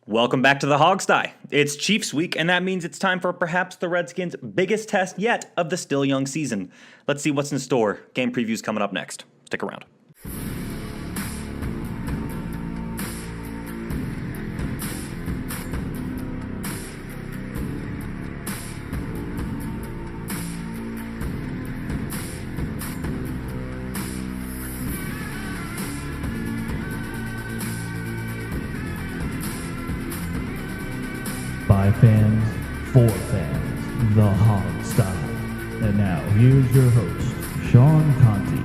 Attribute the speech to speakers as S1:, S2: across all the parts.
S1: Welcome back to the Hogsty. It's Chiefs week, and that means it's time for perhaps the Redskins' biggest test yet of the still young season. Let's see what's in store. Game previews coming up next. Stick around.
S2: By fans, for fans, the Hog Style. And now, here's your host, Sean Conti.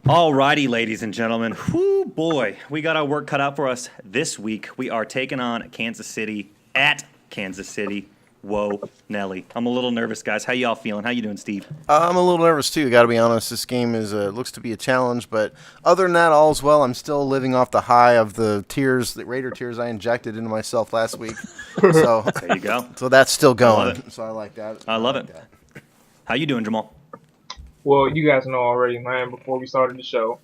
S1: Alrighty, ladies and gentlemen. Whoo, boy. We got our work cut out for us this week. We are taking on Kansas City at Kansas City. Whoa, Nelly. I'm a little nervous, guys. How y'all feeling? How you doing, Steve?
S3: I'm a little nervous, too. Got to be honest. This game is looks to be a challenge. But other than that, all's well. I'm still living off the high of the Raider tears I injected into myself last week. So
S1: there you go.
S3: So that's still going. So I like that.
S1: I love it. How you doing, Jamal?
S4: Well, you guys know already, man, before we started the show.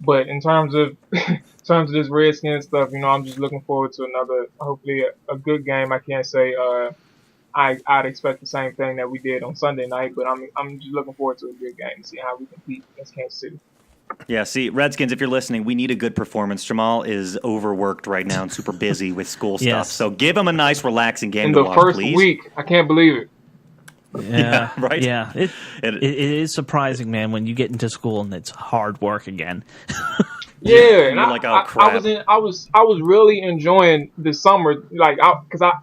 S4: But in terms of this Redskins stuff, I'm just looking forward to another, hopefully a good game. I can't say I'd expect the same thing that we did on Sunday night, but I'm just looking forward to a good game to see how we compete against Kansas City.
S1: Yeah, see, Redskins, if you're listening, we need a good performance. Jamal is overworked right now and super busy with school stuff.
S2: Yes.
S1: So give him a nice, relaxing game
S4: In
S1: to
S4: the
S1: watch,
S4: first
S1: please.
S4: week, I can't believe it.
S2: Yeah,
S1: right?
S2: Yeah, it is surprising, man, when you get into school and it's hard work again.
S4: Yeah, and
S1: you're like, oh, crap.
S4: I was really enjoying the summer, like,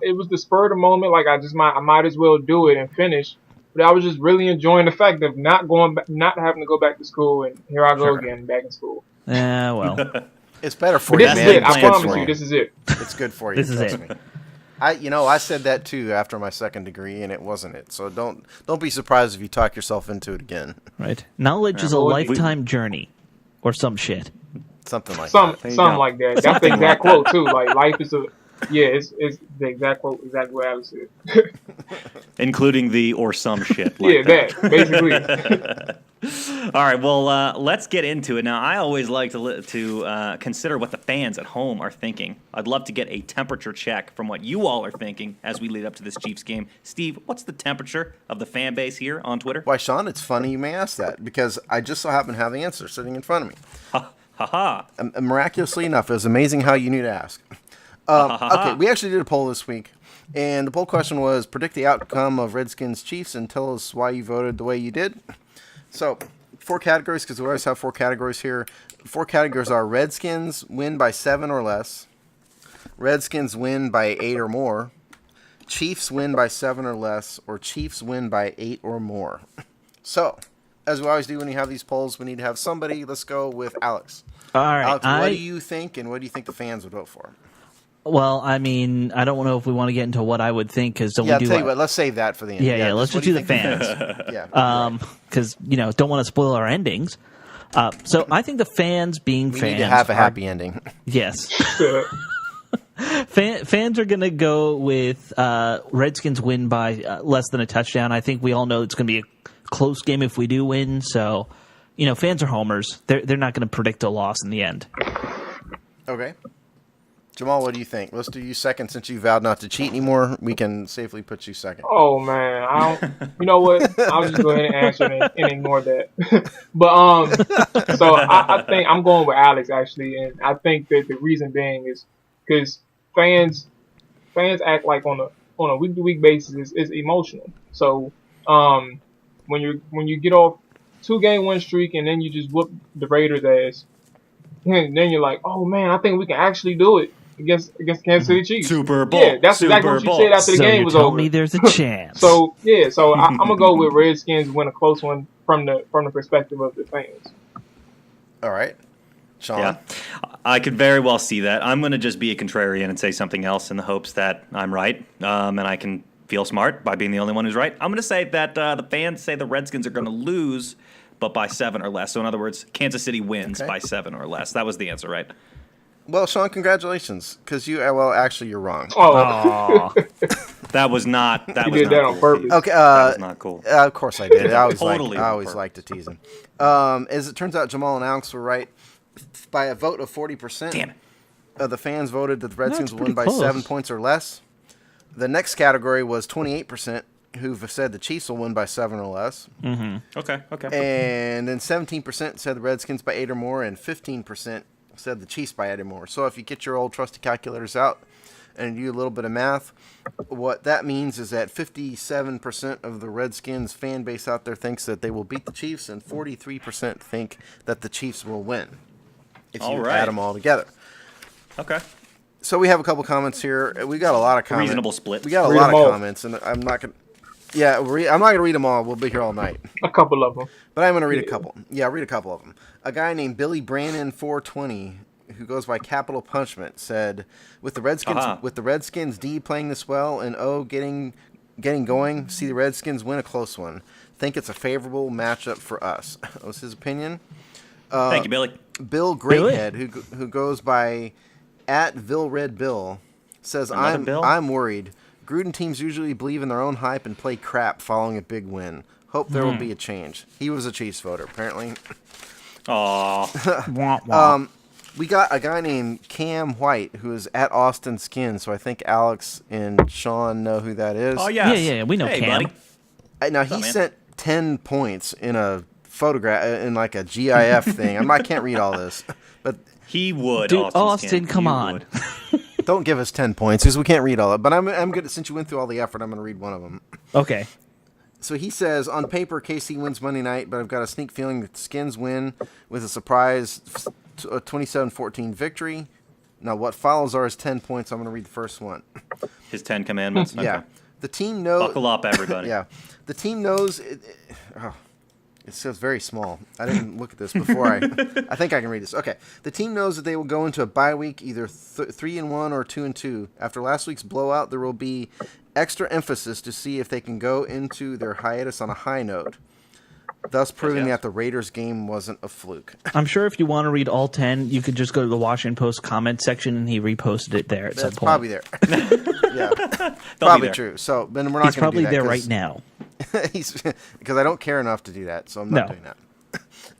S4: it was the spur of the moment. Like, I might as well do it and finish. But I was just really enjoying the fact of not having to go back to school, and here I go again, back in school.
S2: Yeah, well,
S3: it's better for
S4: But
S3: you,
S4: this is
S3: man.
S4: it. I promise you, this is it.
S3: It's good for you.
S2: This is
S3: trust
S2: it.
S3: me. I said that too after my second degree, and it wasn't it. So don't be surprised if you talk yourself into it again.
S2: right. Knowledge is a lifetime journey, or some shit.
S3: Something like
S4: Something
S3: that.
S4: like that. That's the exact quote too. Like, life is it's the exact quote, exactly what Alex said.
S1: Including the or some shit.
S4: Yeah,
S1: that
S4: basically.
S1: All right, well, let's get into it. Now, I always like to consider what the fans at home are thinking. I'd love to get a temperature check from what you all are thinking as we lead up to this Chiefs game. Steve, what's the temperature of the fan base here on Twitter?
S3: Why, Sean, it's funny you may ask that, because I just so happen to have the answer sitting in front of me.
S1: Ha-ha.
S3: Miraculously enough, it was amazing how you knew to ask. Okay, we actually did a poll this week, and the poll question was, predict the outcome of Redskins-Chiefs and tell us why you voted the way you did. So, 4 categories, because we always have 4 categories here. 4 categories are Redskins win by 7 or less, Redskins win by 8 or more, Chiefs win by 7 or less, or Chiefs win by 8 or more. So, as we always do when you have these polls, we need to have somebody. Let's go with Alex.
S2: All right.
S3: Alex, what do you think, and what do you think the fans would vote for?
S5: Well, I mean, I don't know if we want to get into what I would think because
S3: Yeah, I'll tell you what. Let's save that for the end.
S5: Yeah. Let's just do the fans.
S3: Yeah.
S5: Because don't want to spoil our endings. So I think the fans being
S3: We
S5: fans
S3: need to have a happy ending.
S5: Yes. Fans are going to go with Redskins win by less than a touchdown. I think we all know it's going to be a close game if we do win. So, fans are homers. They're not going to predict a loss in the end.
S3: Okay. Jamal, what do you think? Let's do you second since you vowed not to cheat anymore. We can safely put you second.
S4: Oh man, I don't. You know what? I'll just go ahead and answer and ignore that. But so I think I'm going with Alex actually, and I think that the reason being is because fans act like on a week to week basis is emotional. So when you get off 2-game win streak and then you just whoop the Raiders ass, and then you're like, oh man, I think we can actually do it against Kansas City Chiefs.
S1: Super Bowl.
S4: Yeah, that's exactly
S1: Super
S4: what you
S1: Bowl.
S4: said after the game was over.
S5: Tell me there's a chance.
S4: So I'm gonna go with Redskins win a close one from the perspective of the fans.
S3: All right. Sean?
S1: Yeah, I could very well see that. I'm going to just be a contrarian and say something else in the hopes that I'm right, and I can feel smart by being the only one who's right. I'm going to say that the fans say the Redskins are going to lose, but by 7 or less. So in other words, Kansas City wins by 7 or less. That was the answer, right?
S3: Well, Sean, congratulations, because actually, you're wrong.
S4: Oh,
S1: That was not. That
S4: you
S1: was
S4: did
S1: not
S4: that
S1: cool,
S4: on purpose.
S1: Keith.
S3: Okay,
S1: that was not cool.
S3: Of course I did. I always
S1: Totally on
S3: like
S1: purpose.
S3: to tease him. As it turns out, Jamal and Alex were right. By a vote of 40%,
S1: Damn it.
S3: The fans voted that the Redskins
S5: That's
S3: would win by
S5: pretty close.
S3: 7 points or less. The next category was 28%, who've said the Chiefs will win by 7 or less.
S1: Okay.
S3: And then 17% said the Redskins by 8 or more, and 15% said the Chiefs by 8 or more. So if you get your old trusty calculators out and do a little bit of math, what that means is that 57% of the Redskins fan base out there thinks that they will beat the Chiefs, and 43% think that the Chiefs will win. If you
S1: All right.
S3: add them all together.
S1: Okay.
S3: So we have a couple comments here. We got a lot of comments.
S1: Reasonable split.
S3: We got a
S4: Read
S3: lot
S4: them
S3: of
S4: all.
S3: comments, and I'm not gonna. Yeah, I'm not gonna read them all. We'll be here all night.
S4: A couple of them.
S3: But I'm gonna read a couple. Yeah, I'll read a couple of them. A guy named Billy Brannon 420, who goes by Capital Punishment, said, "With the Redskins D playing this well and getting going, see the Redskins win a close one. Think it's a favorable matchup for us." That was his opinion.
S1: Thank you, Billy.
S3: Bill Greathead, who goes by @VillRedBill, says,
S1: Another Bill?
S3: I'm worried. Gruden teams usually believe in their own hype and play crap following a big win. Hope there will be a change. He was a Chiefs voter, apparently.
S1: Aw.
S3: We got a guy named Cam White, who is at Austin Skin, so I think Alex and Sean know who that is.
S1: Oh, yes.
S5: Yeah, we know
S1: hey,
S5: Cam.
S1: buddy.
S3: Now,
S1: up,
S3: he
S1: man?
S3: sent 10 points in a photograph, in like a GIF thing. I can't read all this, but
S1: He would.
S5: Dude, Austin,
S1: Skin.
S5: come
S1: You
S5: on.
S1: would.
S3: don't give us 10 points because we can't read all that. But I'm good. Since you went through all the effort, I'm going to read one of them.
S5: Okay.
S3: So he says, on paper, KC wins Monday night, but I've got a sneak feeling that the Skins win with a surprise 27-14 victory. Now, what follows are his 10 points. I'm going to read the first one.
S1: His 10 commandments. Okay.
S3: Yeah. The team knows.
S1: Buckle up, everybody.
S3: Yeah. The team knows. It says very small. I didn't look at this before. I think I can read this. Okay. The team knows that they will go into a bye week either 3-1 or 2-2. After last week's blowout, there will be extra emphasis to see if they can go into their hiatus on a high note, thus proving that the Raiders game wasn't a fluke.
S5: I'm sure if you want to read all 10, you could just go to the Washington Post comment section and he reposted it there at some
S3: That's
S5: point.
S3: probably there. Yeah.
S1: They'll
S3: Probably
S1: be there.
S3: true. So then we're not
S5: He's
S3: going to do
S5: probably
S3: that
S5: there
S3: 'cause-
S5: right now.
S3: because I don't care enough to do that, so I'm not
S5: No.
S3: doing that.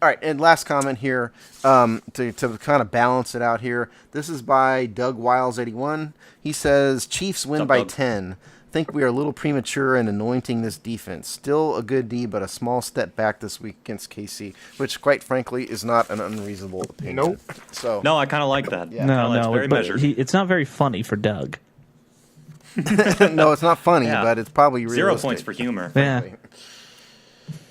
S3: All right, and last comment here to kind of balance it out here. This is by Doug Wiles81. He says, Chiefs win
S1: What's up,
S3: by
S1: Doug?
S3: 10. Think we are a little premature in anointing this defense. Still a good D, but a small step back this week against KC, which, quite frankly, is not an unreasonable opinion.
S4: Nope.
S3: So
S1: No, I kind of like that.
S3: Yeah.
S5: No,
S1: It's
S5: no,
S1: very
S5: but
S1: measured.
S5: it's not very funny for Doug.
S3: no, it's not funny,
S1: Yeah.
S3: but it's probably realistic.
S1: 0 points for humor.
S5: Yeah.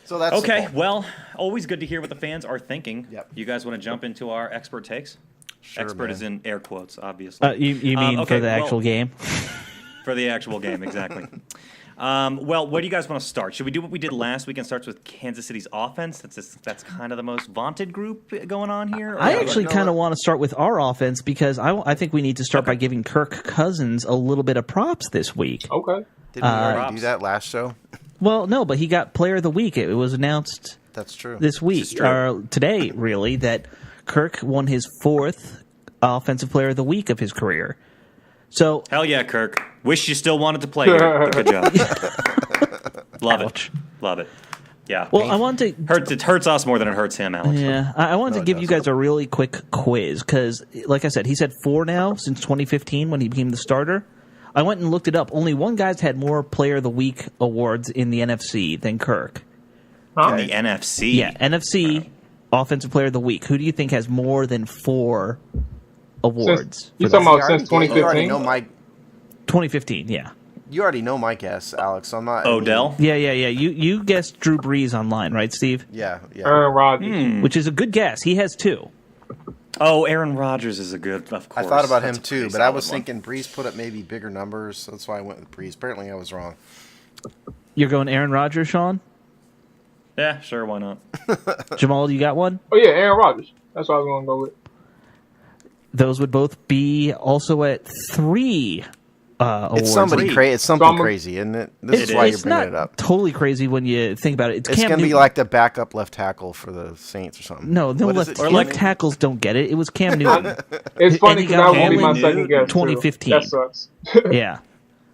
S3: So that's
S1: Okay,
S3: simple.
S1: well, always good to hear what the fans are thinking.
S3: Yep.
S1: You guys want to jump into our expert takes?
S3: Sure,
S1: Expert
S3: man.
S1: is in air quotes, obviously.
S5: You mean
S1: okay,
S5: for the
S1: well,
S5: actual game?
S1: For the actual game, exactly. Well, where do you guys want to start? Should we do what we did last week and starts with Kansas City's offense? That's kind of the most vaunted group going on here.
S5: I actually kind of want to start with our offense because I think we need to start by giving Kirk Cousins a little bit of props this week.
S4: Okay.
S3: Didn't we already do that last show?
S5: Well, no, but he got Player of the Week. It was announced
S3: That's true.
S5: this week, or today, really, that Kirk won his 4th Offensive Player of the Week of his career. So
S1: hell yeah, Kirk. Wish you still wanted to play here. But good job. Love it. Yeah.
S5: Well, I want to.
S1: It hurts us more than it hurts him, Alex.
S5: Yeah, I wanted to give you guys a really quick quiz because, like I said, he's had 4 now since 2015 when he became the starter. I went and looked it up. Only one guy's had more Player of the Week awards in the NFC than Kirk.
S1: In the NFC?
S5: Yeah, NFC Offensive Player of the Week. Who do you think has more than 4 awards?
S4: You talking about since
S3: You already
S4: 2015?
S3: know my
S5: 2015, yeah.
S3: You already know my guess, Alex. So I'm not.
S1: Odell?
S5: Yeah. You guessed Drew Brees online, right, Steve?
S3: Yeah.
S4: Aaron Rodgers.
S5: Which is a good guess. He has 2.
S1: Oh, Aaron Rodgers is a good, of course.
S3: I thought about
S1: That's
S3: him
S1: a
S3: too,
S1: pretty
S3: but I
S1: solid
S3: was
S1: one.
S3: thinking Breeze put up maybe bigger numbers. So that's why I went with Breeze. Apparently, I was wrong.
S5: You're going Aaron Rodgers, Sean?
S1: Yeah, sure, why not?
S5: Jamal, you got one?
S4: Oh yeah, Aaron Rodgers. That's what I was gonna go with.
S5: Those would both be also at 3 awards.
S3: It's somebody
S1: Three.
S3: crazy. It's something
S4: So I'm-
S3: crazy, isn't it? This is why you're
S5: It's
S3: bringing
S5: not
S3: it up.
S5: totally crazy when you think about it.
S3: It's
S5: Cam
S3: going to be
S5: Newton.
S3: like the backup left tackle for the Saints or something.
S5: No
S3: What is
S5: left,
S3: it?
S5: left tackles don't get it. It was Cam Newton.
S4: It's funny
S5: he
S4: because
S5: got
S4: that would be my
S1: Hamlin
S4: second
S1: Newton,
S4: guess. too.
S5: 2015.
S4: That sucks.
S5: Yeah.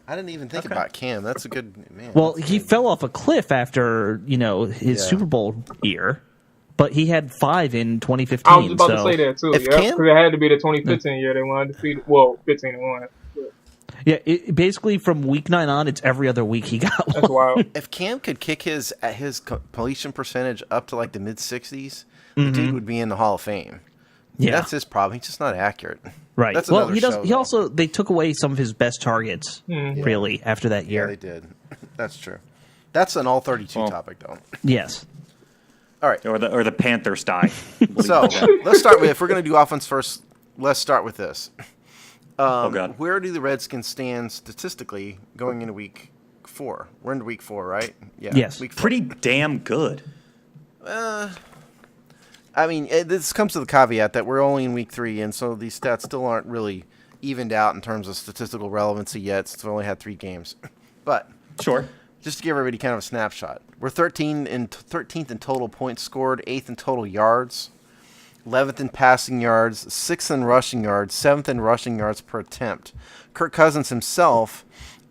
S3: I didn't even think about Cam. That's a good man.
S5: Well,
S3: that's
S5: he
S3: good.
S5: fell off a cliff after his
S3: Yeah.
S5: Super Bowl year, but he had 5 in 2015.
S4: I was just about to
S5: so-
S4: say that too.
S3: If
S4: Yeah,
S3: Cam-
S4: because it had to be the 2015 year they won undefeated. Well, 15-1.
S5: Yeah, basically from week 9 on, it's every other week he got
S4: That's
S5: one.
S4: wild.
S3: If Cam could kick his completion percentage up to like the mid 60s,
S5: Mm-hmm.
S3: the dude would be in the Hall of Fame.
S5: Yeah,
S3: That's his problem. He's just not accurate.
S5: right.
S3: That's
S5: Well,
S3: another
S5: he does.
S3: show,
S5: He
S3: though.
S5: also they took away some of his best targets, really, after that
S3: Yeah,
S5: year.
S3: they did. That's true. That's an all 32
S1: Well-
S3: topic, though.
S5: Yes.
S3: All right.
S1: Or the Panthers die.
S3: So let's start with, if we're going to do offense first, let's start with this.
S1: Oh, God.
S3: Where do the Redskins stand statistically going into week 4? We're into week 4, right? Yeah.
S5: Yes.
S3: Week 4.
S1: Pretty damn good.
S3: I mean, this comes to the caveat that we're only in week 3, and so these stats still aren't really evened out in terms of statistical relevancy yet, since we've only had 3 games. But
S1: Sure.
S3: just to give everybody kind of a snapshot, we're 13th in total points scored, 8th in total yards, 11th in passing yards, 6th in rushing yards, 7th in rushing yards per attempt. Kirk Cousins himself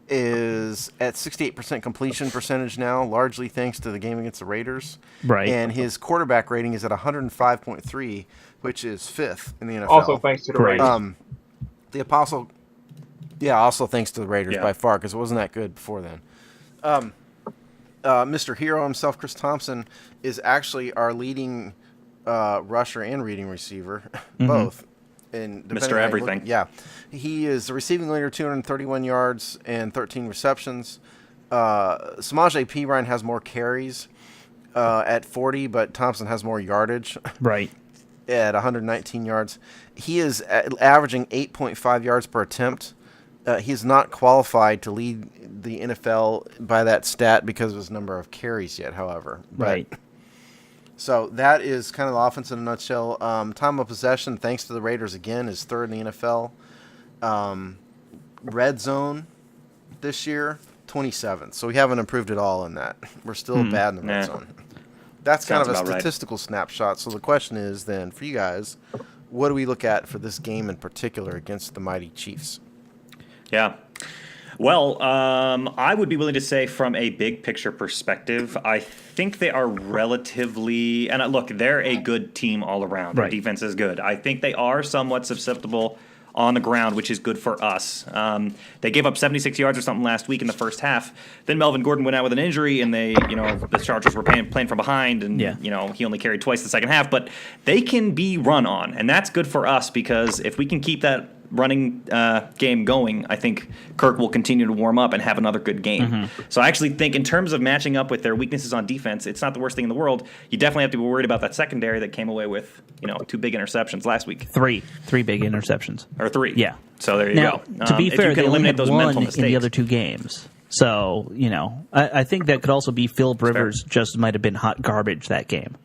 S3: is at 68% completion percentage now, largely thanks to the game against the Raiders.
S5: Right.
S3: And his quarterback rating is at 105.3, which is 5th in the NFL.
S4: Also thanks to the
S5: Correct.
S4: Raiders.
S3: The Apostle, also thanks to the Raiders
S1: Yeah.
S3: by far, because it wasn't that good before then. Mr. Hero himself, Chris Thompson, is actually our leading rusher and reading receiver, both. And depending
S1: Mr.
S3: on how you look-
S1: Everything.
S3: Yeah. He is the receiving leader, 231 yards and 13 receptions. Samaje Perine has more carries at 40, but Thompson has more yardage
S5: Right.
S3: at 119 yards. He is averaging 8.5 yards per attempt. He is not qualified to lead the NFL by that stat because of his number of carries yet, however.
S5: Right.
S3: So that is kind of the offense in a nutshell. Time of possession, thanks to the Raiders again, is 3rd in the NFL. Red zone this year, 27th. So we haven't improved at all in that. We're still bad in the red
S1: Nah.
S3: zone. That's kind
S1: Sounds
S3: of a
S1: about right.
S3: statistical snapshot. So the question is then, for you guys, what do we look at for this game in particular against the mighty Chiefs?
S1: Yeah. Well, I would be willing to say from a big picture perspective, I think they are relatively, and look, they're a good team all around. Their
S5: Right.
S1: defense is good. I think they are somewhat susceptible on the ground, which is good for us. They gave up 76 yards or something last week in the first half. Then Melvin Gordon went out with an injury, and the Chargers were playing from behind, and
S5: Yeah.
S1: he only carried twice the second half. But they can be run on, and that's good for us because if we can keep that running game going, I think Kirk will continue to warm up and have another good game. So I actually think in terms of matching up with their weaknesses on defense, it's not the worst thing in the world. You definitely have to be worried about that secondary that came away with 2 big interceptions last week.
S5: 3 big interceptions.
S1: Or 3.
S5: Yeah.
S1: So there you
S5: Now,
S1: go.
S5: to be
S1: If
S5: fair,
S1: you
S5: they
S1: can
S5: only
S1: eliminate
S5: had
S1: those
S5: 1
S1: mental
S5: in
S1: mistakes.
S5: the other 2 games. So, I think that could also be Philip Rivers just might have been hot garbage that game.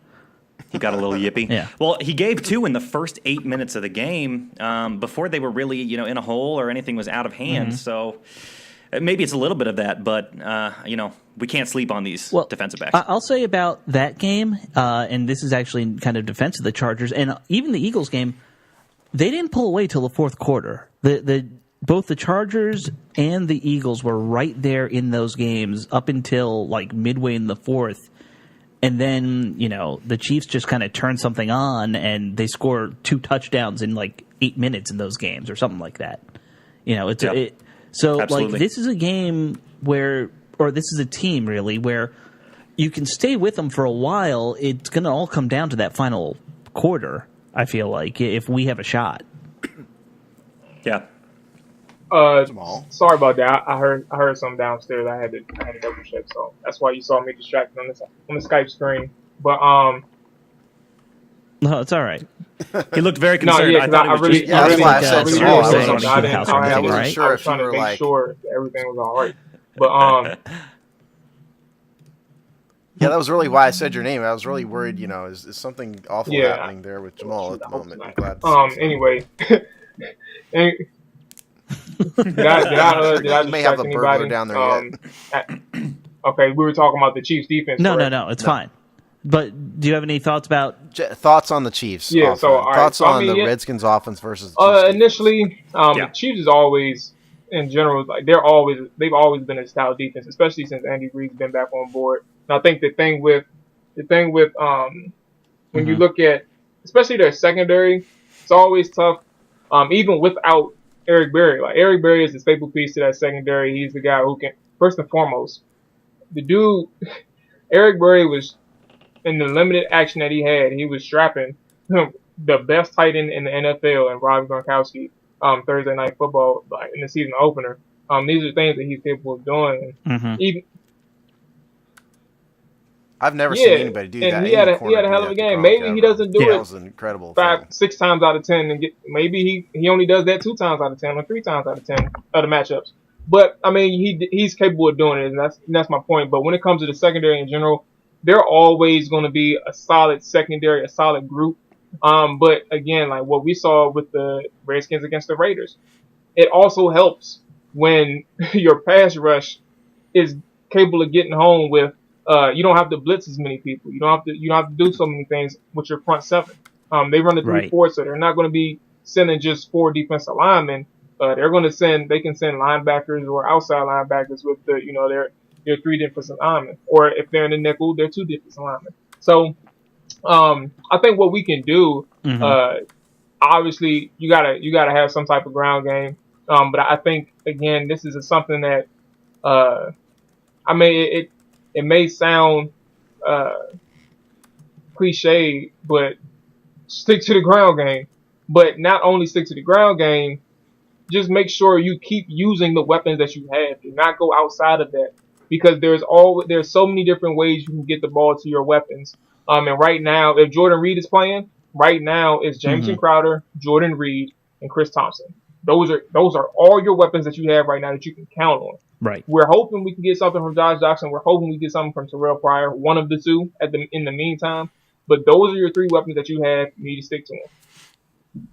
S1: He got a little yippy.
S5: Yeah.
S1: Well, he gave 2 in the first 8 minutes of the game before they were really, in a hole or anything was out of hand. So maybe it's a little bit of that, but, we can't sleep on these defensive backs.
S5: I'll say about that game, and this is actually kind of defense of the Chargers, and even the Eagles game, they didn't pull away till the fourth quarter. Both the Chargers and the Eagles were right there in those games up until like midway in the fourth. And then, the Chiefs just kind of turned something on and they scored 2 touchdowns in like 8 minutes in those games or something like that. So
S1: Absolutely.
S5: like this is a game or this is a team really where you can stay with them for a while. It's going to all come down to that final quarter, I feel like, if we have a shot.
S1: Yeah.
S4: Sorry about that. I heard something downstairs. I had to double check, so that's why you saw me distracted on the Skype screen. But
S5: no, it's all right.
S1: He looked very concerned.
S4: I thought it was just
S3: that's why I said
S5: serious
S3: small.
S5: I
S3: I wasn't sure
S4: I was
S3: if you
S4: trying to
S3: were
S4: make
S3: like.
S4: sure that everything was all right. But
S3: Yeah, that was really why I said your name. I was really worried. Is something awful happening there with Jamal at the moment? I'm glad to see
S4: anyway. Did I
S3: You may have
S4: distract
S3: a burglar
S4: anybody?
S3: down there yet.
S4: Okay, we were talking about the Chiefs defense.
S5: No,
S4: correct?
S5: it's fine. But do you have any thoughts about?
S3: Thoughts on the Chiefs?
S4: Yeah,
S3: offense.
S4: so, all right,
S3: thoughts
S4: so, I
S3: on
S4: mean,
S3: the
S4: yeah.
S3: Redskins offense versus the Chiefs defense?
S4: Initially, the Chiefs is always, in general, like they've always been a style defense, especially since Andy Reid's been back on board. And I think the thing with when you look at, especially their secondary, it's always tough. Even without Eric Berry, like Eric Berry is the staple piece to that secondary. He's the guy who can, first and foremost, the dude, Eric Berry was, in the limited action that he had, he was strapping the best tight end in the NFL and Rob Gronkowski Thursday Night Football, like in the season opener. These are things that he's capable of doing. Even,
S3: I've never seen anybody do that.
S4: And he had a hell of a game. Maybe he doesn't do it
S3: That was an incredible
S4: 6 times out of 10, and maybe he only does that 2 times out of 10 or 3 times out of 10 of the matchups. But I mean, he's capable of doing it, and that's my point. But when it comes to the secondary in general, they're always going to be a solid secondary, a solid group. But again, like what we saw with the Redskins against the Raiders, it also helps when your pass rush is capable of getting home with. You don't have to blitz as many people. You don't have to do so many things with your front seven. They run the 3-4, so they're not going to be sending just 4 defensive linemen. They can send linebackers or outside linebackers with their 3 defensive linemen. Or if they're in the nickel, they're 2 defensive linemen. So, I think what we can do, obviously you gotta have some type of ground game. But I think again, this is something that, it may sound cliche, but stick to the ground game. But not only stick to the ground game, just make sure you keep using the weapons that you have. Do not go outside of that, because there's so many different ways you can get the ball to your weapons. And right now, if Jordan Reed is playing, right now it's Jameson Crowder, Jordan Reed, and Chris Thompson. Those are all your weapons that you have right now that you can count on.
S5: Right.
S4: We're hoping we can get something from Josh Jackson. We're hoping we get something from Terrell Pryor, one of the two in the meantime. But those are your 3 weapons that you have. You need to stick to them.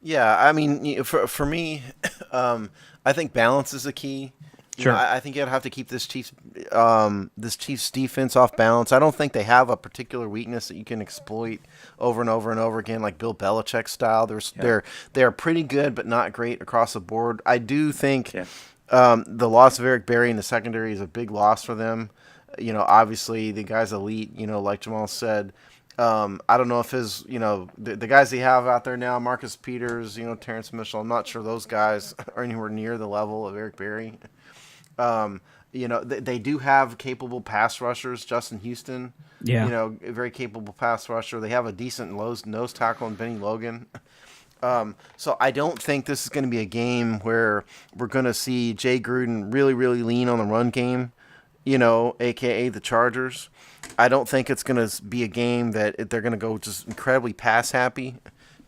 S3: Yeah, I mean, for me, I think balance is the key.
S5: Sure.
S3: I think you'd have to keep this Chiefs defense off balance. I don't think they have a particular weakness that you can exploit over and over and over again, like Bill Belichick style. They're pretty good, but not great across the board. I do think the loss of Eric Berry in the secondary is a big loss for them. Obviously the guy's elite. Like Jamal said. I don't know if the guys they have out there now, Marcus Peters, Terrence Mitchell. I'm not sure those guys are anywhere near the level of Eric Berry. They do have capable pass rushers. Justin Houston, a very capable pass rusher. They have a decent nose tackle in Benny Logan. So I don't think this is going to be a game where we're going to see Jay Gruden really, really lean on the run game, a.k.a. the Chargers. I don't think it's going to be a game that they're going to go just incredibly pass happy,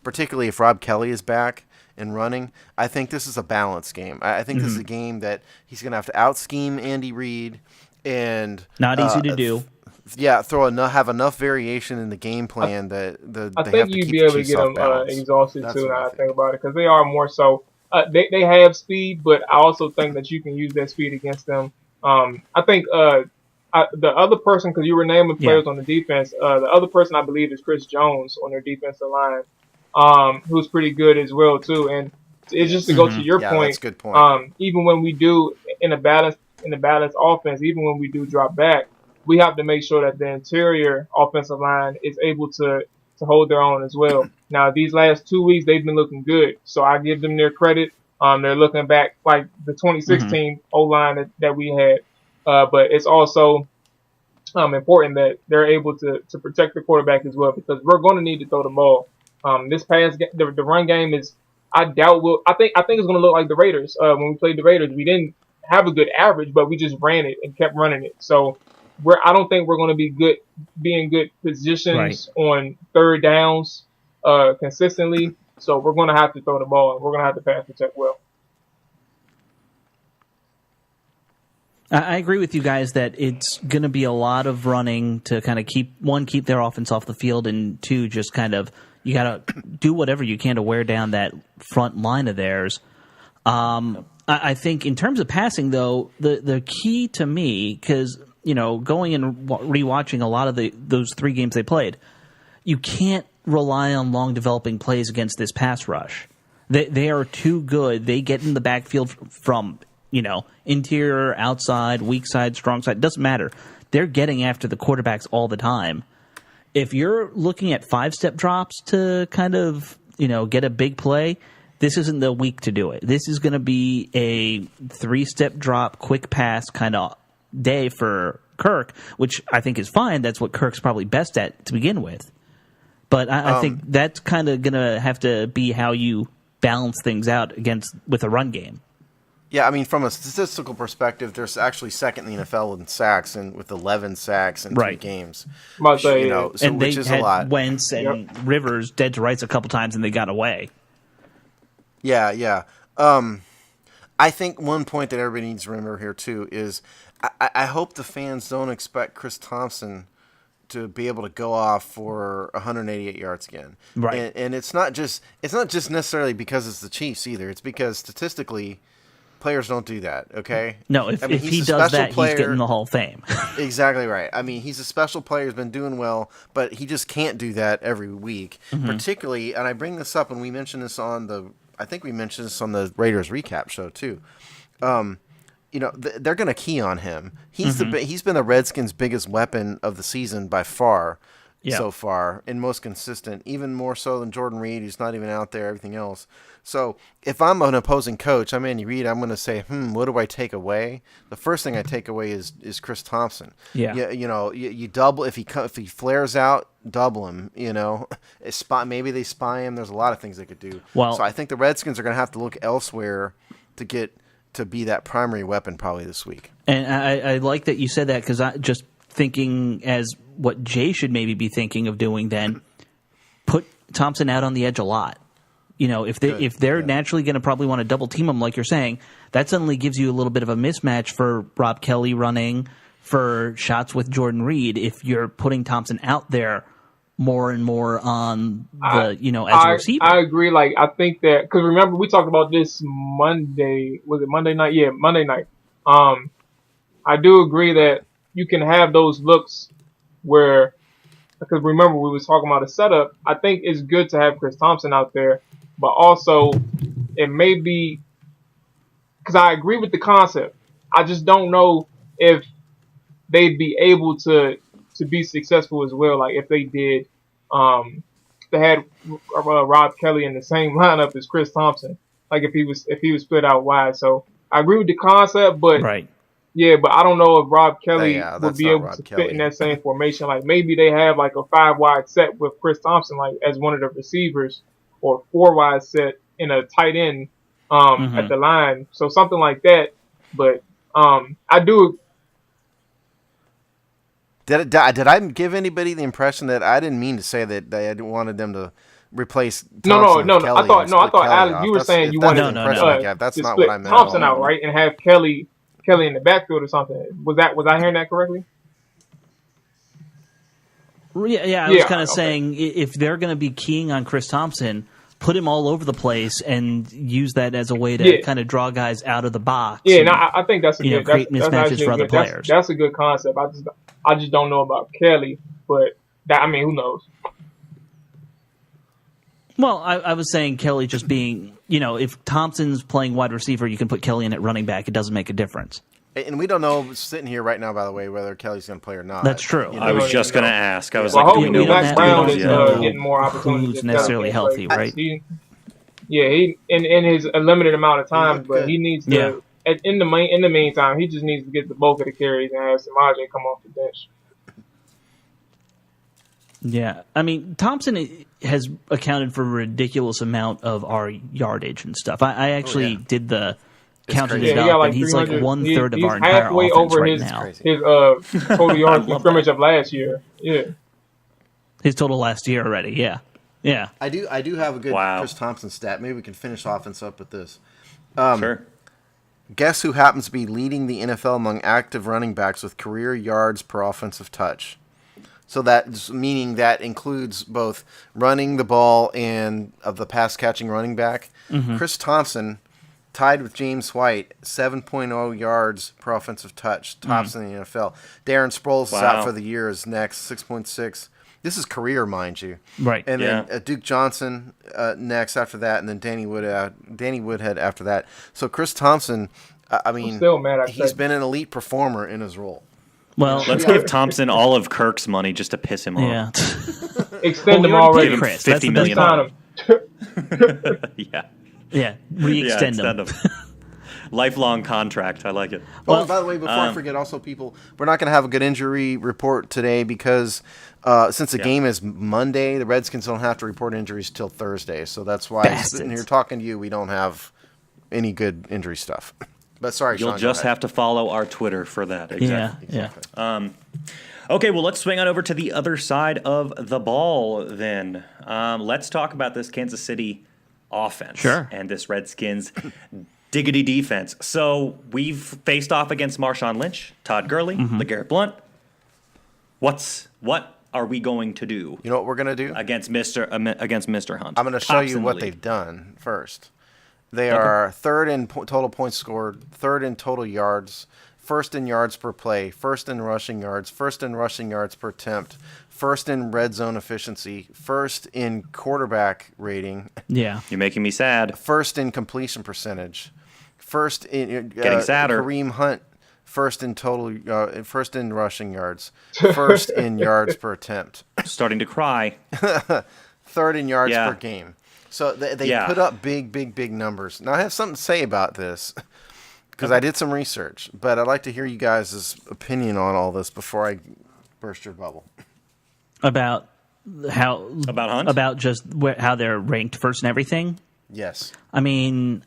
S3: particularly if Rob Kelly is back. and running. I think this is a balanced game. I think this is a game that he's going to have to out-scheme Andy Reid and
S5: Not easy to do.
S3: Have enough variation in the game plan that
S4: I
S3: they
S4: think
S3: have to
S4: you'd
S3: keep
S4: be
S3: the
S4: able to
S3: Chiefs
S4: get
S3: off
S4: them
S3: balance.
S4: exhausted
S3: That's
S4: too.
S3: what
S4: Now I
S3: think.
S4: think about it, because they are more so. They have speed, but I also think that you can use that speed against them. I think the other person, because you were naming players on the defense, the other person I believe is Chris Jones on their defensive line, who's pretty good as well too. And it's just to go to your point.
S3: That's a good point.
S4: Even when we do in a balanced offense, even when we do drop back, we have to make sure that the interior offensive line is able to hold their own as well. Now, these last 2 weeks, they've been looking good, so I give them their credit. They're looking back like the 2016 O-line that we had. But it's also important that they're able to protect the quarterback as well, because we're going to need to throw the ball. The run game is, I doubt I think it's going to look like the Raiders. When we played the Raiders, we didn't have a good average, but we just ran it and kept running it. So I don't think we're going to be in good positions on third downs consistently. So we're going to have to throw the ball, and we're going to have to pass protect well.
S5: I agree with you guys that it's going to be a lot of running to kind of keep their offense off the field, and two, just kind of you got to do whatever you can to wear down that front line of theirs. I think in terms of passing, though, the key to me, because going and rewatching a lot of those 3 games they played, you can't rely on long developing plays against this pass rush. They are too good. They get in the backfield from interior, outside, weak side, strong side. Doesn't matter. They're getting after the quarterbacks all the time. If you're looking at 5-step drops to kind of get a big play, this isn't the week to do it. This is going to be a 3-step drop, quick pass kind of day for Kirk, which I think is fine. That's what Kirk's probably best at to begin with. But I think that's kind of going to have to be how you balance things out with a run game.
S3: Yeah, I mean, from a statistical perspective, there's actually second in the NFL in sacks, and with 11 sacks in 3 games.
S4: Which
S3: is a lot.
S5: Wentz and Rivers dead to rights a couple times, and they got away.
S3: Yeah. I think one point that everybody needs to remember here too is I hope the fans don't expect Chris Thompson to be able to go off for 188 yards again.
S5: Right.
S3: And it's not just necessarily because it's the Chiefs either. It's because statistically, players don't do that. Okay.
S5: No, if he does that, he's getting the Hall of Fame.
S3: Exactly right. I mean, he's a special player. He's been doing well, but he just can't do that every week. Particularly, and I bring this up, and we mentioned this on the Raiders recap show too. They're going to key on him. He's been the Redskins' biggest weapon of the season by far so far, and most consistent, even more so than Jordan Reed, who's not even out there, everything else. So if I'm an opposing coach, I'm Andy Reid, I'm going to say, what do I take away? The first thing I take away is Chris Thompson.
S5: Yeah.
S3: You double, if he flares out, double him, maybe they spy him. There's a lot of things they could do.
S5: Well,
S3: so I think the Redskins are going to have to look elsewhere to be that primary weapon probably this week.
S5: And I like that you said that, because I just thinking as what Jay should maybe be thinking of doing then, put Thompson out on the edge a lot. If they're naturally going to probably want to double team him, like you're saying, that suddenly gives you a little bit of a mismatch for Rob Kelly running for shots with Jordan Reed. If you're putting Thompson out there more and more on as a receiver.
S4: I agree. I think that, because remember we talked about this Monday. Was it Monday night? Yeah, Monday night. I do agree that you can have those looks where, because remember we was talking about a setup. I think it's good to have Chris Thompson out there, but also it may be, because I agree with the concept. I just don't know if they'd be able to be successful as well. Like if they did, they had Rob Kelly in the same lineup as Chris Thompson. Like if he was split out wide. So I agree with the concept, but yeah, but I don't know if Rob Kelly would be able to fit in that same formation. Like maybe they have like a 5-wide set with Chris Thompson like as one of the receivers, or 4-wide set in a tight end at the line. So something like that. But I do.
S3: Did I give anybody the impression that I didn't mean to say that I wanted them to replace
S4: No,
S3: Thompson
S4: no,
S3: with
S4: no.
S3: Kelly.
S4: I
S3: and
S4: thought
S3: split Kelly
S4: Alex,
S3: off.
S4: you were saying you
S3: that's
S4: wanted
S3: the
S5: No,
S3: impression
S5: no.
S3: I get. That's
S4: to
S3: not
S4: split
S3: what I meant.
S4: Thompson out, right, and have Kelly in the backfield or something. Was I hearing that correctly?
S5: Yeah, I was kind of
S4: okay.
S5: saying if they're going to be keying on Chris Thompson, put him all over the place and use that as a way to kind of draw guys out of the box.
S4: Yeah,
S5: and,
S4: no, I think that's a good.
S5: create
S4: That's
S5: mismatches
S4: actually
S5: for
S4: a
S5: other
S4: good,
S5: players.
S4: That's a good concept. I just don't know about Kelly, but who knows?
S5: Well, I was saying Kelly just being, if Thompson's playing wide receiver, you can put Kelly in at running back. It doesn't make a difference.
S3: And we don't know sitting here right now, by the way, whether Kelly's going to play or not.
S5: That's true.
S1: I was just going to ask. I was
S4: Well,
S1: like, do we
S4: hopefully
S1: know
S5: what
S4: Max
S5: that
S4: Brown
S5: means?
S4: is
S5: Yeah.
S4: getting more opportunities.
S5: Who's
S4: if Kelly
S5: necessarily
S4: can't
S5: healthy,
S4: play.
S5: right?
S4: He in his a limited amount of time,
S3: looked
S4: but
S3: good.
S4: he needs to.
S5: Yeah.
S4: In the meantime, he just needs to get the bulk of the carries and have Samaje come off the bench.
S5: Yeah. I mean, Thompson has accounted for a ridiculous amount of our yardage and stuff. I actually did the counted
S3: crazy.
S5: it
S4: Yeah, he got
S5: up,
S4: like
S5: and he's like
S4: 300
S5: 1/3 of
S4: he's
S5: our entire
S4: halfway
S5: offense
S4: over
S5: right
S4: his
S5: now.
S4: his total yards per scrimmage of last year. Yeah.
S5: His total last year already. Yeah. Yeah.
S3: I do have a good
S1: Wow.
S3: Chris Thompson stat. Maybe we can finish offense up with this.
S1: sure.
S3: Guess who happens to be leading the NFL among active running backs with career yards per offensive touch? So that's meaning that includes both running the ball and of the pass catching running back. Chris Thompson tied with James White, 7.0 yards per offensive touch, tops in the NFL. Darren Sproles is out
S1: Wow.
S3: for the year is next, 6.6. This is career, mind you.
S5: Right.
S3: And then
S1: Yeah.
S3: Duke Johnson next after that, and then Danny Woodhead after that. So Chris Thompson, I mean,
S4: still mad I
S3: he's
S4: said-
S3: been an elite performer in his role.
S5: Well,
S1: Let's give Thompson all of Kirk's money just to piss him
S5: yeah.
S1: off.
S4: Extend
S5: Well,
S4: him
S5: we already
S4: already.
S5: paid Chris.
S1: Give him
S5: That's the
S1: 50
S5: best
S1: million.
S4: Sign him.
S1: Yeah.
S5: Yeah. Re-extend
S1: yeah,
S5: him.
S1: extend him. Lifelong contract. I like it.
S3: Oh, and by the way, before I forget, also people, we're not going to have a good injury report today because since the game is Monday, the Redskins don't have to report injuries till Thursday. So that's why sitting here talking to you, we don't have any good injury stuff. But sorry,
S1: You'll
S3: Sean,
S1: just
S3: go ahead.
S1: have to follow our Twitter for that. Exactly.
S5: Yeah.
S1: Okay, well, let's swing on over to the other side of the ball then. Let's talk about this Kansas City offense
S5: Sure.
S1: and this Redskins diggity defense. So we've faced off against Marshawn Lynch, Todd Gurley, LeGarrette Blount. What are we going to do
S3: You know what we're going to do?
S1: against Mr. Hunt?
S3: I'm going to show
S1: Tops
S3: you
S1: in the
S3: what
S1: league.
S3: they've done first. They are third in total points scored, third in total yards, first in yards per play, first in rushing yards, first in rushing yards per attempt, first in red zone efficiency, first in quarterback rating,
S5: Yeah.
S1: You're making me sad.
S3: first in completion percentage, first in
S1: Getting sadder.
S3: Kareem Hunt, first in total, first in rushing yards, first in yards per attempt,
S1: Starting to cry.
S3: third in yards
S1: Yeah.
S3: per game. So they
S1: Yeah.
S3: put up big numbers. Now I have something to say about this because I did some research, but I'd like to hear you guys' opinion on all this before I burst your bubble.
S5: About how
S1: About Hunt?
S5: about just how they're ranked first and everything.
S3: Yes.
S5: I mean,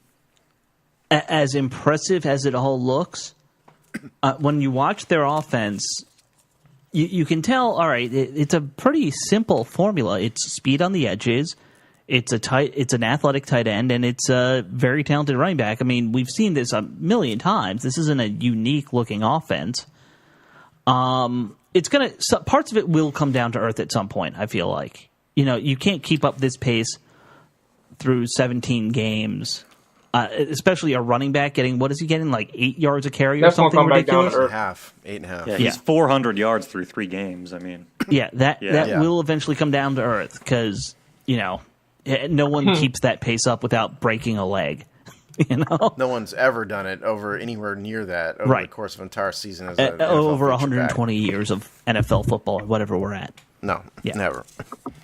S5: as impressive as it all looks, when you watch their offense, you can tell. All right, it's a pretty simple formula. It's speed on the edges. It's an athletic tight end, and it's a very talented running back. I mean, we've seen this a million times. This isn't a unique looking offense. Parts of it will come down to earth at some point. I feel like you can't keep up this pace through 17 games, especially a running back getting what is he getting, like 8 yards a carry or
S4: That's gonna
S5: something
S4: come back down to
S5: ridiculous?
S3: 8.5.
S1: Yeah,
S5: Yeah.
S1: he's 400 yards through 3 games. I mean,
S5: Yeah, that
S3: Yeah.
S5: will eventually come down to earth because no one keeps that pace up without breaking a leg.
S3: No one's ever done it over anywhere near that over
S5: Right.
S3: the course of an entire season. As an NFL
S5: Over
S3: feature
S5: 120 years of NFL football, whatever we're at.
S3: back. No,
S5: Yeah.
S3: never.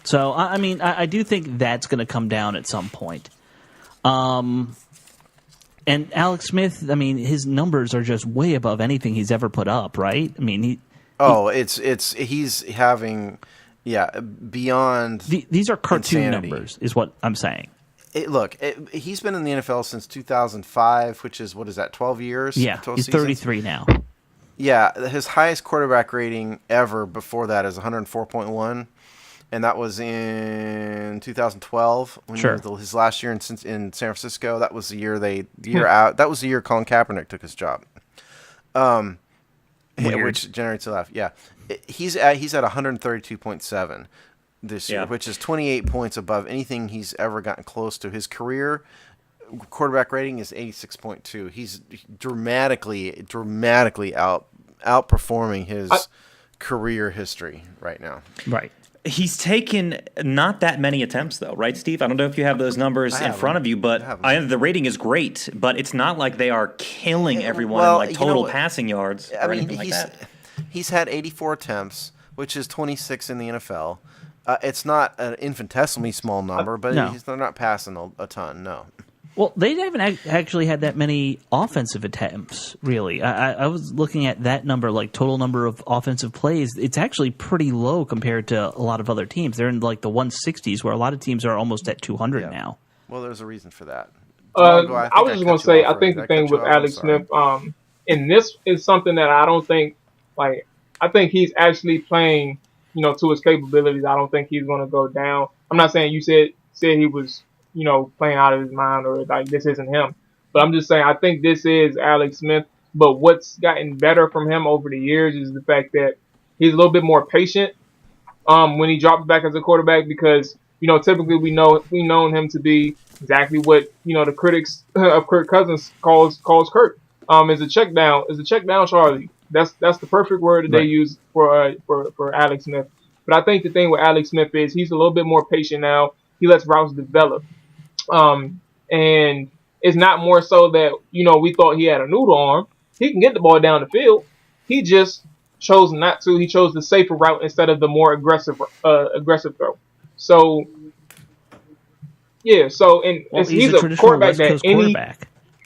S5: So I mean, I do think that's going to come down at some point. And Alex Smith, I mean, his numbers are just way above anything he's ever put up, right? I mean,
S3: He's having beyond.
S5: these are cartoon
S3: Insanity.
S5: numbers, is what I'm saying.
S3: He's been in the NFL since 2005, which is, what is that, 12 years?
S5: Yeah,
S3: 12
S5: he's
S3: seasons?
S5: 33 now.
S3: Yeah, his highest quarterback rating ever before that is 104.1, and that was in 2012 when
S5: Sure.
S3: his last year in San Francisco. That was the year out. That was the year Colin Kaepernick took his job. Which generates a laugh. Yeah, he's at 132.7 this year, which is 28 points above anything he's ever gotten close to. His career quarterback rating is 86.2. He's dramatically outperforming his career history right now.
S5: Right.
S1: He's taken not that many attempts, though, right, Steve? I don't know if you have those numbers in front of you, but the rating is great. But it's not like they are killing everyone in like total passing yards or anything like that.
S3: He's had 84 attempts, which is 26 in the NFL. It's not an infinitesimally small number, but they're not passing a ton. No.
S5: Well, they haven't actually had that many offensive attempts, really. I was looking at that number, like total number of offensive plays. It's actually pretty low compared to a lot of other teams. They're in like the 160s, where a lot of teams are almost at 200 now.
S3: Well, there's a reason for that.
S4: I was just going to say, I think the thing with Alex Smith, and this is something that I don't think, like, I think he's actually playing, to his capabilities. I don't think he's going to go down. I'm not saying you said he was, playing out of his mind or like this isn't him. But I'm just saying I think this is Alex Smith. But what's gotten better from him over the years is the fact that he's a little bit more patient when he drops back as a quarterback because, typically we've known him to be exactly what, the critics of Kirk Cousins calls Kirk. Is a check down Charlie. That's the perfect word that they use for Alex Smith. But I think the thing with Alex Smith is he's a little bit more patient now. He lets routes develop. And it's not more so that, we thought he had a noodle arm. He can get the ball down the field. He just chose not to. He chose the safer route instead of the more aggressive throw. So, yeah. So, and he's a quarterback that any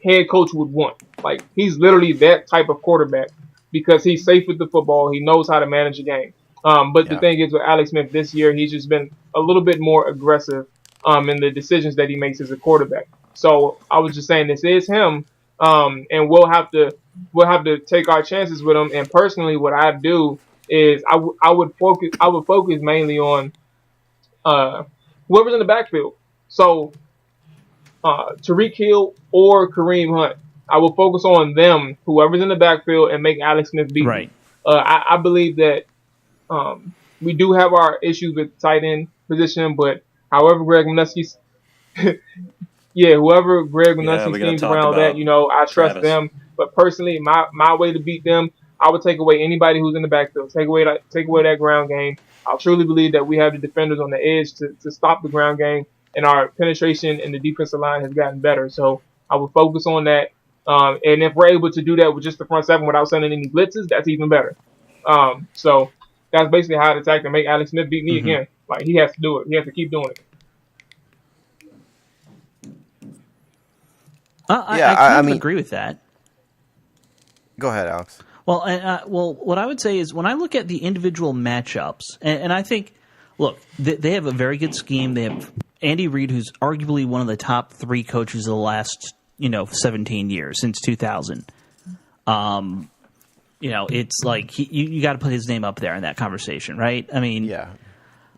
S4: head coach would want. Like, he's literally that type of quarterback because he's safe with the football. He knows how to manage a game. But the thing is with Alex Smith this year, he's just been a little bit more aggressive in the decisions that he makes as a quarterback. So I was just saying this is him, and we'll have to take our chances with him. And personally, what I do is I would focus mainly on whoever's in the backfield. So Tyreek Hill or Kareem Hunt, I will focus on them, whoever's in the backfield, and make Alex Smith beat me. I believe that we do have our issues with tight end position, but however Greg Minuski's whoever Greg Minuski schemes around that, I trust them. But personally, my way to beat them, I would take away anybody who's in the backfield. Take away that ground game. I truly believe that we have the defenders on the edge to stop the ground game, and our penetration in the defensive line has gotten better. So I would focus on that. And if we're able to do that with just the front seven without sending any blitzes, that's even better. So that's basically how I'd attack to make Alex Smith beat me again. Like, he has to do it. He has to keep doing it.
S5: I agree with that.
S3: Go ahead, Alex.
S5: Well, what I would say is when I look at the individual matchups, and I think, look, they have a very good scheme. They have Andy Reid, who's arguably one of the top 3 coaches of the last, 17 years, since 2000. It's like you got to put his name up there in that conversation, right? I mean,
S3: yeah,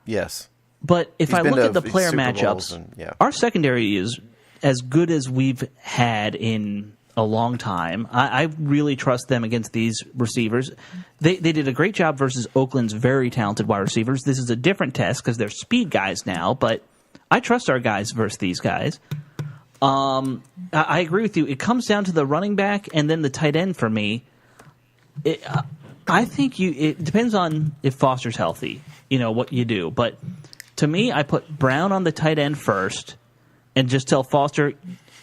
S3: yes.
S5: But if I look at the player matchups, our secondary is as good as we've had in a long time. I really trust them against these receivers. They did a great job versus Oakland's very talented wide receivers. This is a different test because they're speed guys now, but I trust our guys versus these guys. I agree with you. It comes down to the running back and then the tight end for me. I think it depends on if Foster's healthy, what you do. But to me, I put Brown on the tight end first and just tell Foster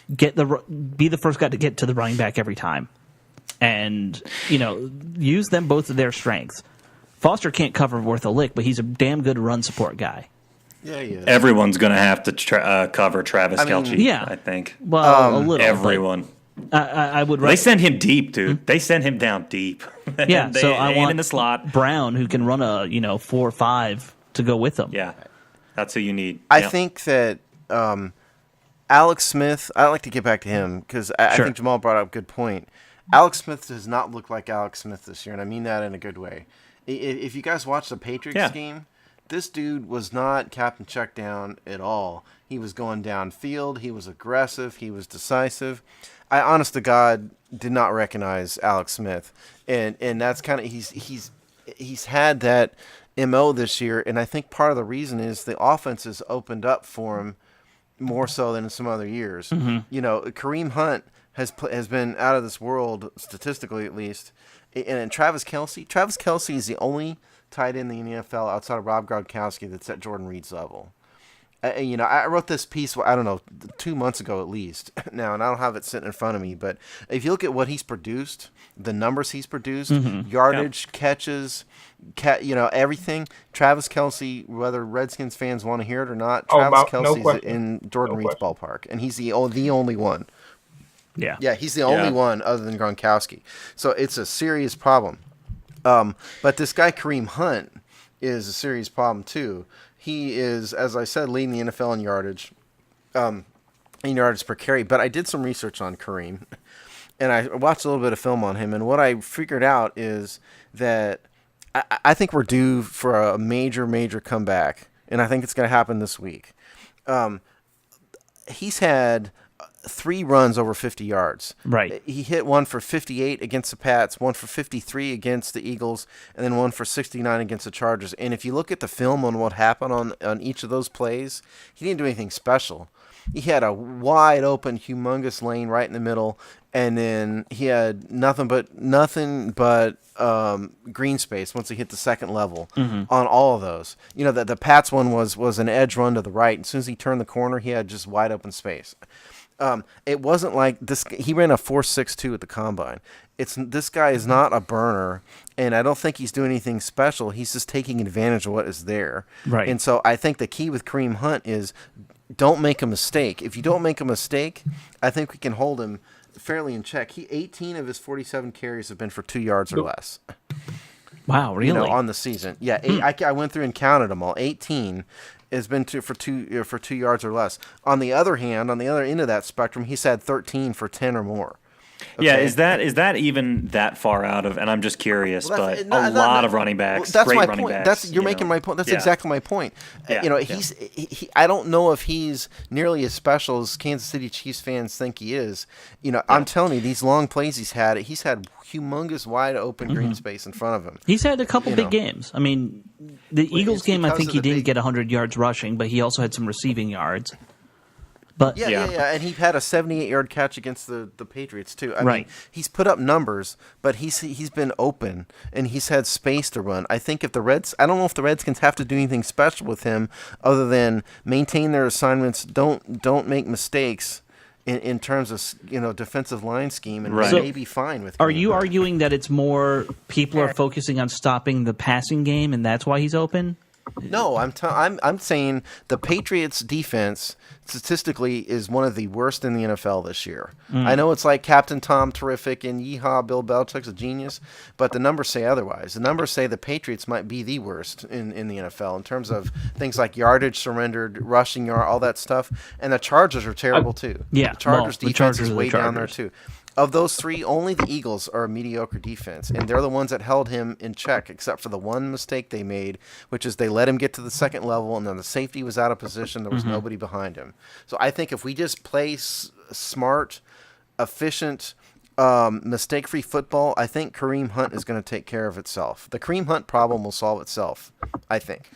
S5: be the first guy to get to the running back every time, and use them both of their strengths. Foster can't cover worth a lick, but he's a damn good run support guy.
S3: Yeah, he is.
S1: Everyone's going to have to cover Travis Kelce.
S5: Yeah,
S1: I think.
S5: Well, a little.
S1: Everyone.
S5: I would.
S1: They send him deep, dude. They send him down deep.
S5: Yeah, so I want
S1: in the slot
S5: Brown, who can run a 4-5 to go with him.
S1: Yeah, that's who you need.
S3: I think that. Alex Smith, I'd like to get back to him because I think Jamal brought up a good point. Alex Smith does not look like Alex Smith this year, and I mean that in a good way. If you guys watch the Patriots game, This dude was not Captain Checkdown at all. He was going downfield. He was aggressive. He was decisive. I, honest to God, did not recognize Alex Smith, and that's kind of he's had that MO this year, and I think part of the reason is the offense has opened up for him more so than in some other years. You know, Kareem Hunt has been out of this world statistically, at least, and Travis Kelce is the only tight end in the NFL outside of Rob Gronkowski that's at Jordan Reed's level. You know, I wrote this piece, I don't know, 2 months ago at least now, and I don't have it sitting in front of me, but if you look at what he's produced, the numbers he's produced, yardage, catches, you know, everything, Travis Kelce, whether Redskins fans want to hear it or not, Travis Kelce's in Jordan Reed's ballpark, and he's the only one. Yeah, he's the only one other than Gronkowski. So it's a serious problem. But this guy Kareem Hunt is a serious problem too. He is, as I said, leading the NFL in yardage, in yardage per carry. But I did some research on Kareem, and I watched a little bit of film on him. And what I figured out is that I think we're due for a major comeback, and I think it's going to happen this week. He's had 3 runs over 50 yards.
S5: Right.
S3: He hit one for 58 against the Pats, one for 53 against the Eagles, and then one for 69 against the Chargers. And if you look at the film on what happened on each of those plays, he didn't do anything special. He had a wide open, humongous lane right in the middle, and then he had nothing but green space once he hit the second level on all of those. You know, the Pats one was an edge run to the right. As soon as he turned the corner, he had just wide open space. It wasn't like this. He ran a 4.62 at the combine. This guy is not a burner, and I don't think he's doing anything special. He's just taking advantage of what is there.
S5: Right.
S3: And so I think the key with Kareem Hunt is don't make a mistake. If you don't make a mistake, I think we can hold him fairly in check. 18 of his 47 carries have been for 2 yards or less.
S5: Wow, really?
S3: You know, on the season. Yeah, I went through and counted them all. 18 has been for 2 yards or less. On the other hand, on the other end of that spectrum, he's had 13 for 10 or more. Okay?
S1: Yeah, is that even that far out of? And I'm just curious, but a lot of running backs,
S3: that's
S1: great
S3: my
S1: running
S3: point.
S1: backs.
S3: You're making my point. That's exactly my point.
S1: Yeah,
S3: You know, he I don't know if he's nearly as special as Kansas City Chiefs fans think he is. You know, I'm telling you, these long plays he's had humongous wide open green space in front of him.
S5: He's had a couple big games. I mean, the Eagles game, I think he didn't get 100 yards rushing, but he also had some receiving yards. But
S3: Yeah, and he had a 78-yard catch against the Patriots too. I mean, he's put up numbers, but he's been open and he's had space to run. I think I don't know if the Redskins have to do anything special with him other than maintain their assignments, don't make mistakes in terms of, you know, defensive line scheme, and
S5: So,
S3: may be fine with.
S5: Are you arguing that it's more people are focusing on stopping the passing game and that's why he's open?
S3: No, I'm saying the Patriots' defense statistically is one of the worst in the NFL this year. I know it's like Captain Tom terrific and yeehaw Bill Belichick's a genius, but the numbers say otherwise. The numbers say the Patriots might be the worst in the NFL in terms of things like yardage surrendered, rushing yard, all that stuff. And the Chargers are terrible too.
S5: Yeah,
S3: the Chargers defense
S5: Chargers
S3: is way down there too. Of those 3, only the Eagles are a mediocre defense, and they're the ones that held him in check, except for the one mistake they made, which is they let him get to the second level, and then the safety was out of position. There was nobody behind him. So I think if we just play smart, efficient, mistake-free football, I think Kareem Hunt is going to take care of itself. The Kareem Hunt problem will solve itself, I think.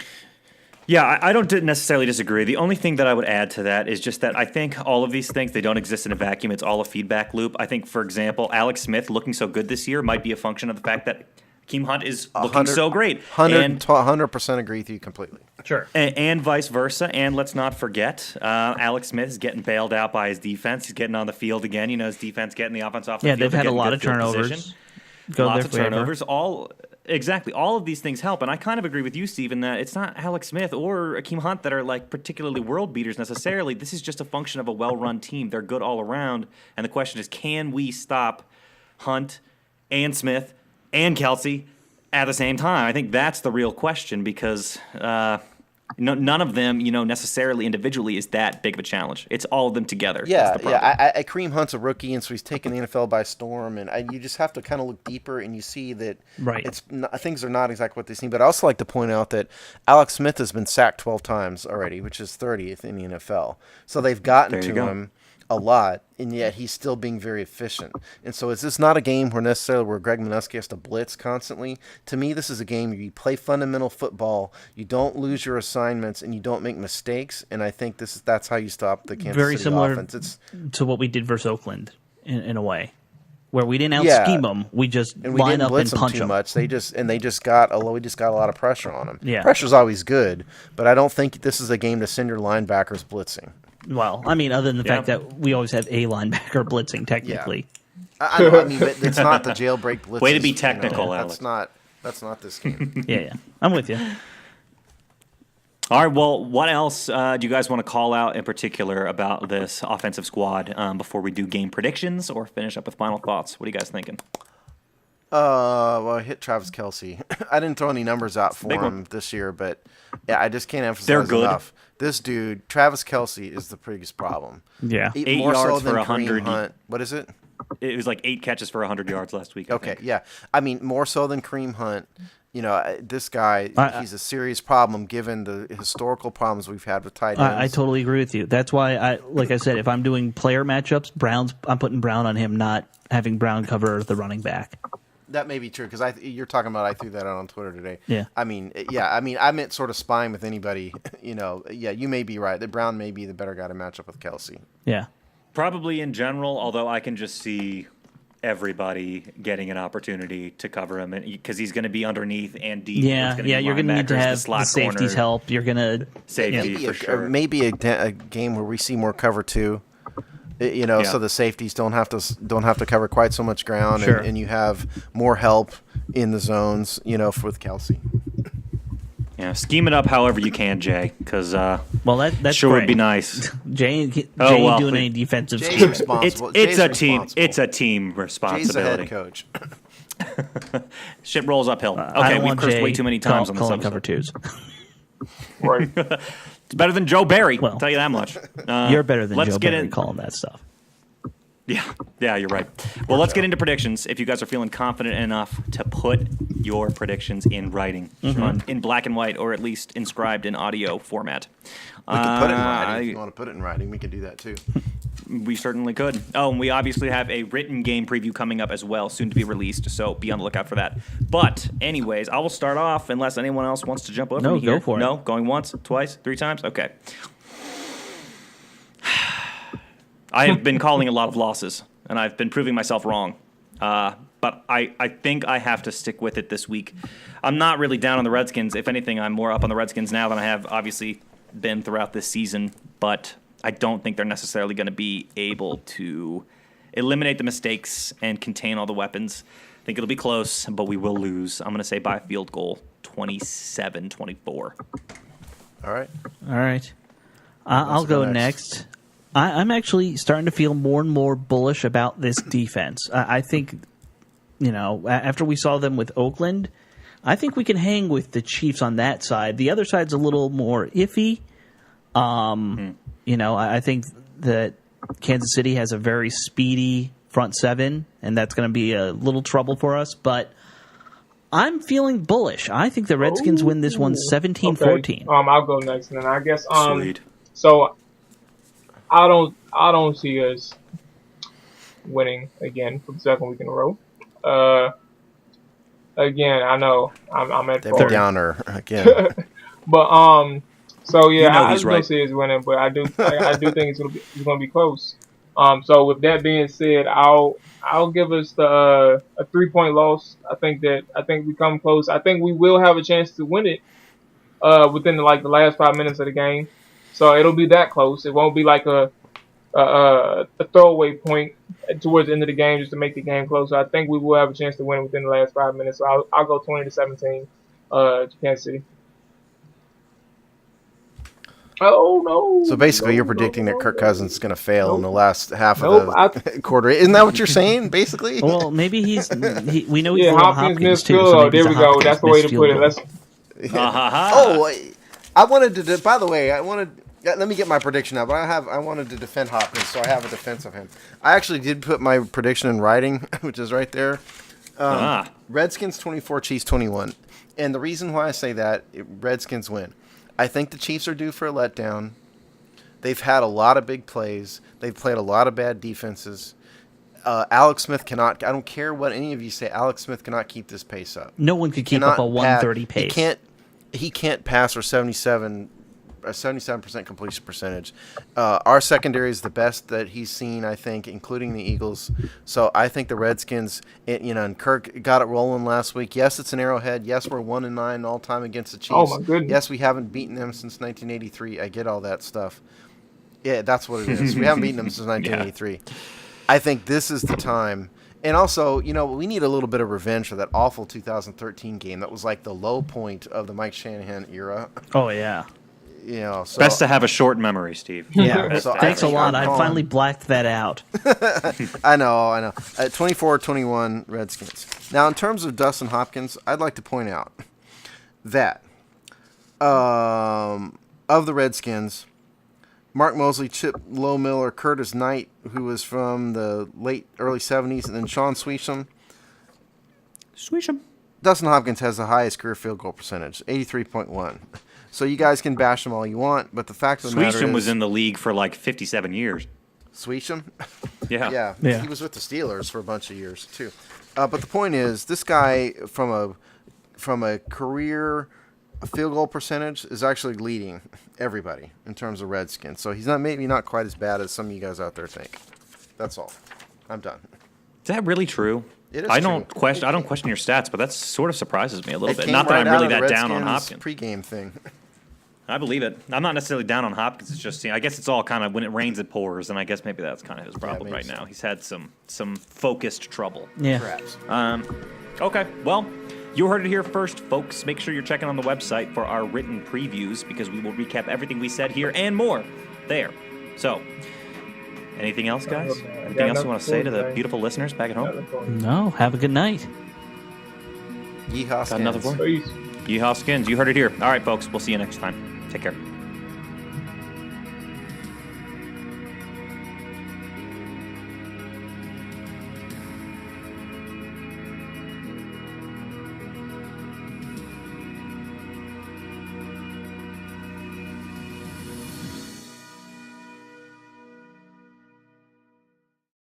S1: Yeah, I don't necessarily disagree. The only thing that I would add to that is just that I think all of these things, they don't exist in a vacuum. It's all a feedback loop. I think, for example, Alex Smith looking so good this year might be a function of the fact that Kareem Hunt is looking so great.
S3: 100% agree with you completely.
S1: Sure. And vice versa. And let's not forget, Alex Smith is getting bailed out by his defense. He's getting on the field again. You know, his defense getting the offense off the field.
S5: Yeah, they've had a lot of turnovers.
S1: Lots of turnovers. Exactly. All of these things help. And I kind of agree with you, Stephen, that it's not Alex Smith or Akeem Hunt that are like particularly world beaters necessarily. This is just a function of a well-run team. They're good all around. And the question is, can we stop Hunt and Smith and Kelce at the same time? I think that's the real question because none of them, necessarily individually is that big of a challenge. It's all of them together.
S3: Yeah,
S1: That's the problem.
S3: Kareem Hunt's a rookie, and so he's taking the NFL by storm. And you just have to kind of look deeper, and you see that things are not exactly what they seem. But I also like to point out that Alex Smith has been sacked 12 times already, which is 30th in the NFL. So they've gotten to him a lot, and yet he's still being very efficient. And so is this not a game where Greg Minuski has to blitz constantly? To me, this is a game where you play fundamental football, you don't lose your assignments, and you don't make mistakes. And I think that's how you stop the Kansas
S5: Very
S3: City
S5: similar
S3: offense.
S5: to what we did versus Oakland in a way, where we didn't out-scheme them. We just line up and punch them.
S3: Much. We just got a lot of pressure on them.
S5: Yeah.
S3: Pressure's always good, but I don't think this is a game to send your linebackers blitzing.
S5: Well, I mean, other than the fact that we always have a linebacker blitzing, technically.
S3: Yeah. I mean, but it's not the jailbreak blitz.
S1: Way to be technical, Alex.
S3: That's not this game.
S5: Yeah. I'm with you.
S1: All right, well, what else do you guys want to call out in particular about this offensive squad before we do game predictions or finish up with final thoughts? What are you guys thinking?
S3: Well, I hit Travis Kelce. I didn't throw any numbers out for him this year, but yeah, I just can't emphasize enough. This dude, Travis Kelce, is the biggest problem.
S5: Yeah.
S1: 8
S3: more
S1: yards
S3: so
S1: for
S3: than
S1: 100.
S3: Kareem Hunt. What is it?
S1: It was like 8 catches for 100 yards last week. I
S3: Okay,
S1: think.
S3: yeah. I mean, more so than Kareem Hunt. This guy, he's a serious problem given the historical problems we've had with tight ends.
S5: I totally agree with you. That's why, like I said, if I'm doing player matchups, I'm putting Brown on him, not having Brown cover the running back.
S3: That may be true because you're talking about. I threw that out on Twitter today.
S5: Yeah.
S3: I mean, I meant sort of spying with anybody. You may be right. That Brown may be the better guy to match up with Kelce.
S5: Yeah.
S1: Probably in general, although I can just see everybody getting an opportunity to cover him because he's going to be underneath and deep.
S5: Yeah, you're going to need to have the safeties help. You're going to
S1: safety for sure.
S3: Maybe a game where we see more cover too. So the safeties don't have to cover quite so much ground,
S5: sure.
S3: and you have more help in the zones. With Kelce.
S1: Yeah, scheme it up however you can, Jay. Because
S5: that's
S1: sure
S5: great.
S1: Would be nice.
S5: Jay ain't doing any defensive scheme.
S1: It's a team responsibility.
S3: Jay's the head coach.
S1: Shit rolls uphill. Okay, we've cursed way too many times on this episode.
S5: Cover twos.
S4: Right.
S1: It's better than Joe Barry. I'll tell you that much.
S5: You're better than Joe Barry calling that stuff.
S1: Yeah, you're right. Well, let's get into predictions. If you guys are feeling confident enough to put your predictions in writing, in black and white, or at least inscribed in audio format.
S3: We can put it in writing. If you want to put it in writing, we can do that too.
S1: We certainly could. Oh, and we obviously have a written game preview coming up as well, soon to be released, so be on the lookout for that. But, anyways, I will start off unless anyone else wants to jump over me here.
S5: No, go for it.
S1: No? Going once, twice, 3 times? Okay. I have been calling a lot of losses, and I've been proving myself wrong. But I think I have to stick with it this week. I'm not really down on the Redskins. If anything, I'm more up on the Redskins now than I have obviously been throughout this season. But I don't think they're necessarily going to be able to eliminate the mistakes and contain all the weapons. I think it'll be close, but we will lose. I'm going to say by a field goal, 27-24.
S3: All right.
S5: I'll go next. I'm actually starting to feel more and more bullish about this defense. I think, after we saw them with Oakland, I think we can hang with the Chiefs on that side. The other side's a little more iffy. I think that Kansas City has a very speedy front seven, and that's going to be a little trouble for us. But I'm feeling bullish. I think the Redskins win this one 17-14.
S4: Okay. I'll go next, and then I guess
S1: Sweet.
S4: So I don't see us winning again for the second week in a row. Again, I know I'm at
S3: Debbie Downer again.
S4: But so yeah, I just
S1: right.
S4: don't see us winning, but I do think it's gonna be close. So with that being said, I'll give us a 3-point loss. I think we come close. I think we will have a chance to win it within the last 5 minutes of the game. So it'll be that close. It won't be like a throwaway point towards the end of the game just to make the game close. So I think we will have a chance to win within the last 5 minutes. So I'll go 20-17 to Kansas City. Oh no!
S3: So basically, you're predicting that Kirk Cousins is going to fail in the last half of the quarter. Isn't that what you're saying? Basically.
S5: Well, maybe we know he's
S4: yeah,
S5: a little
S4: Hopkins
S5: Hopkins too.
S4: missed field
S5: So
S4: goal. There we go. That's the way to put it. Let's.
S3: Oh, I wanted to. By the way, I wanted. Let me get my prediction now. But I wanted to defend Hopkins, so I have a defense of him. I actually did put my prediction in writing, which is right there. Redskins 24, Chiefs 21. And the reason why I say that, Redskins win. I think the Chiefs are due for a letdown. They've had a lot of big plays. They've played a lot of bad defenses. Alex Smith cannot. I don't care what any of you say. Alex Smith cannot keep this pace up.
S5: No one could keep up a 130 pace.
S3: He can't pass for 77% completion percentage. Our secondary is the best that he's seen, I think, including the Eagles. So I think the Redskins, and Kirk got it rolling last week. Yes, it's an Arrowhead. Yes, we're 1-9 all time against the Chiefs.
S4: Oh my goodness.
S3: Yes, we haven't beaten them since 1983. I get all that stuff. Yeah, that's what it is. We haven't beaten them since 1983. Yeah. I think this is the time. And also, we need a little bit of revenge for that awful 2013 game. That was like the low point of the Mike Shanahan era.
S5: Oh, yeah.
S3: So,
S1: best to have a short memory, Steve.
S5: Yeah. So thanks a lot. I finally blacked that out.
S3: I know. 24-21 Redskins. Now, in terms of Dustin Hopkins, I'd like to point out that of the Redskins, Mark Mosley, Chip Lowmiller, Curtis Knight, who was from the early 70s, and then Sean Sweesham. Dustin Hopkins has the highest career field goal percentage, 83.1. So you guys can bash him all you want, but the fact of the matter is...
S1: Sweesham was in the league for like 57 years.
S3: Sweesham?
S1: Yeah.
S3: Yeah. He was with the Steelers for a bunch of years, too. But the point is, this guy, from a career field goal percentage, is actually leading everybody in terms of Redskins. So he's maybe not quite as bad as some of you guys out there think. That's all. I'm done.
S1: Is that really true?
S3: It is
S1: I
S3: true.
S1: don't question your stats, but that sort of surprises me a little bit.
S3: Came
S1: Not that
S3: right
S1: I'm really
S3: out of the
S1: that down on
S3: Redskins
S1: Hopkins.
S3: Pre-game thing.
S1: I believe it. I'm not necessarily down on Hopkins. It's just, I guess it's all kind of when it rains, it pours, and I guess maybe that's kind of his problem right now. He's had some focused trouble.
S5: Yeah.
S3: Perhaps.
S1: Okay. Well, you heard it here first, folks. Make sure you're checking on the website for our written previews because we will recap everything we said here and more there. So, anything else, guys? Anything else you want to say to the beautiful listeners back at home?
S5: No. Have a good night.
S3: Yeehaw,
S1: Got another
S3: Skins.
S1: for you. Yeehaw Skins. You heard it here. All right, folks. We'll see you next time. Take care.